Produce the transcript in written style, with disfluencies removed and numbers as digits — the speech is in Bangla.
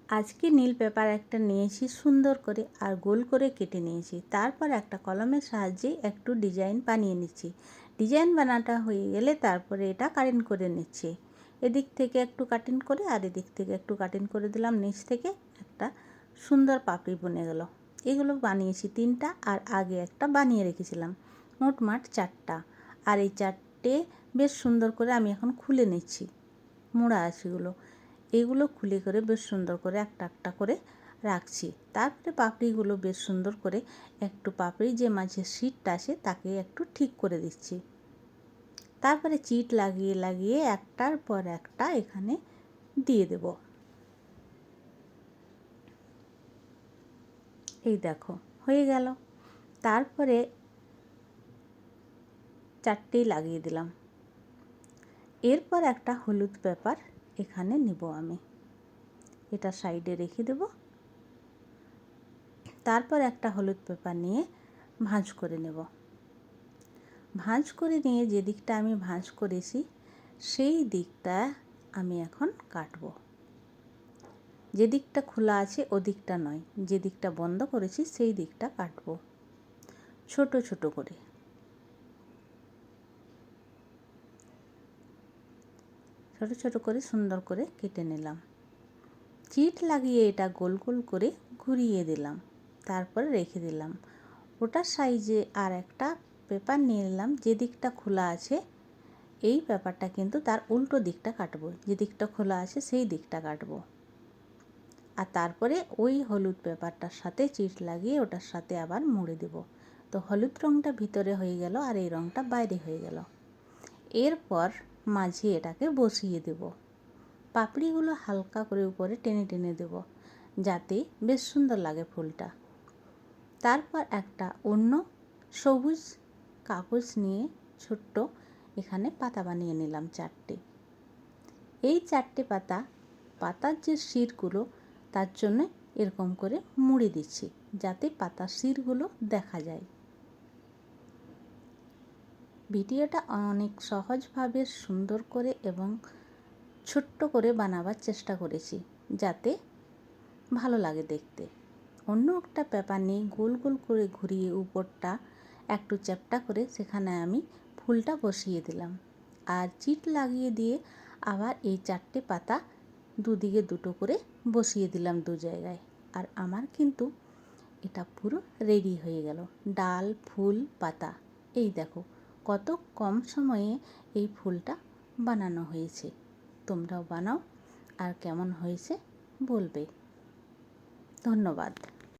আজকে নীল পেপার একটা নিয়েছি সুন্দর করে আর গোল করে কেটে নিয়েছি। তারপর একটা কলমের সাহায্যে একটু ডিজাইন বানিয়ে নিচ্ছি। ডিজাইন বানাটা হয়ে গেলে তারপরে এটা কাটিং করে নিচ্ছি। এদিক থেকে একটু কাটিং করে আর এদিক থেকে একটু কাটিং করে দিলাম। নিচ থেকে একটা সুন্দর পাপড়ি বনে গেল। এগুলো বানিয়েছি 3টা আর আগে একটা বানিয়ে রেখেছিলাম। মোটমাট 4টা। আর এই 4টে বেশ সুন্দর করে আমি এখন খুলে নিচ্ছি। মোড়া আছে এগুলো খুলে করে বেশ সুন্দর করে একটা একটা করে রাখছি। তারপরে পাপড়িগুলো বেশ সুন্দর করে একটু পাপড়ি যে মাঝে সিটটা আছে তাকে একটু ঠিক করে দিচ্ছি। তারপরে চিট লাগিয়ে লাগিয়ে একটার পর একটা এখানে দিয়ে দেব। এই দেখো হয়ে গেল। তারপরে 4টেই লাগিয়ে দিলাম। এরপর একটা হলুদ পেপার এখানে নিব আমি, এটা সাইডে রেখে দেব। তারপর একটা হলুদ পেপার নিয়ে ভাঁজ করে নেব। ভাঁজ করে নিয়ে যে দিকটা আমি ভাঁজ করেছি সেই দিকটা আমি এখন কাটব। যে দিকটা খোলা আছে ওদিকটা নয়, যে দিকটা বন্ধ করেছি সেই দিকটা কাটব ছোট ছোট করে। ছোট ছোট করে সুন্দর করে কেটে নিলাম। চিট লাগিয়ে এটা গোল গোল করে ঘুরিয়ে দিলাম, তারপরে রেখে দিলাম। ওটার সাইজে আর একটা পেপার নিয়ে নিলাম। যে দিকটা খোলা আছে এই পেপারটা কিন্তু তার উল্টো দিকটা কাটবো, যে দিকটা খোলা আছে সেই দিকটা কাটবো। আর তারপরে ওই হলুদ পেপারটার সাথে চিট লাগিয়ে ওটার সাথে আবার মুড়ে দেব। তো হলুদ রঙটা ভিতরে হয়ে গেল আর এই রঙটা বাইরে হয়ে গেল। এরপর মাঝে এটাকে বসিয়ে দেব। পাপড়িগুলো হালকা করে উপরে টেনে টেনে দেব যাতে বেশ সুন্দর লাগে ফুলটা। তারপর একটা অন্য সবুজ কাগজ নিয়ে ছোট্ট এখানে পাতা বানিয়ে নিলাম 4টে। এই 4টে পাতার যে শিরগুলো তার জন্য এরকম করে মুড়ে দিচ্ছি যাতে পাতার শিরগুলো দেখা যায়। ভিডিওটা অনেক সহজভাবে সুন্দর করে এবং ছোট্ট করে বানাবার চেষ্টা করেছি যাতে ভালো লাগে দেখতে। অন্য একটা পেপার নিয়ে গোল গোল করে ঘুরিয়ে উপরটা একটু চ্যাপ্টা করে সেখানে আমি ফুলটা বসিয়ে দিলাম। আর চিট লাগিয়ে দিয়ে আবার এই 4টে পাতা দুদিকে দুটো করে বসিয়ে দিলাম 2 জায়গায়। আর আমার কিন্তু এটা পুরো রেডি হয়ে গেল। ডাল, ফুল, পাতা। এই দেখো কত কম সময়ে এই ফুলটা বানানো হয়েছে। তোমরাও বানাও আর কেমন হয়েছে বলবে। ধন্যবাদ।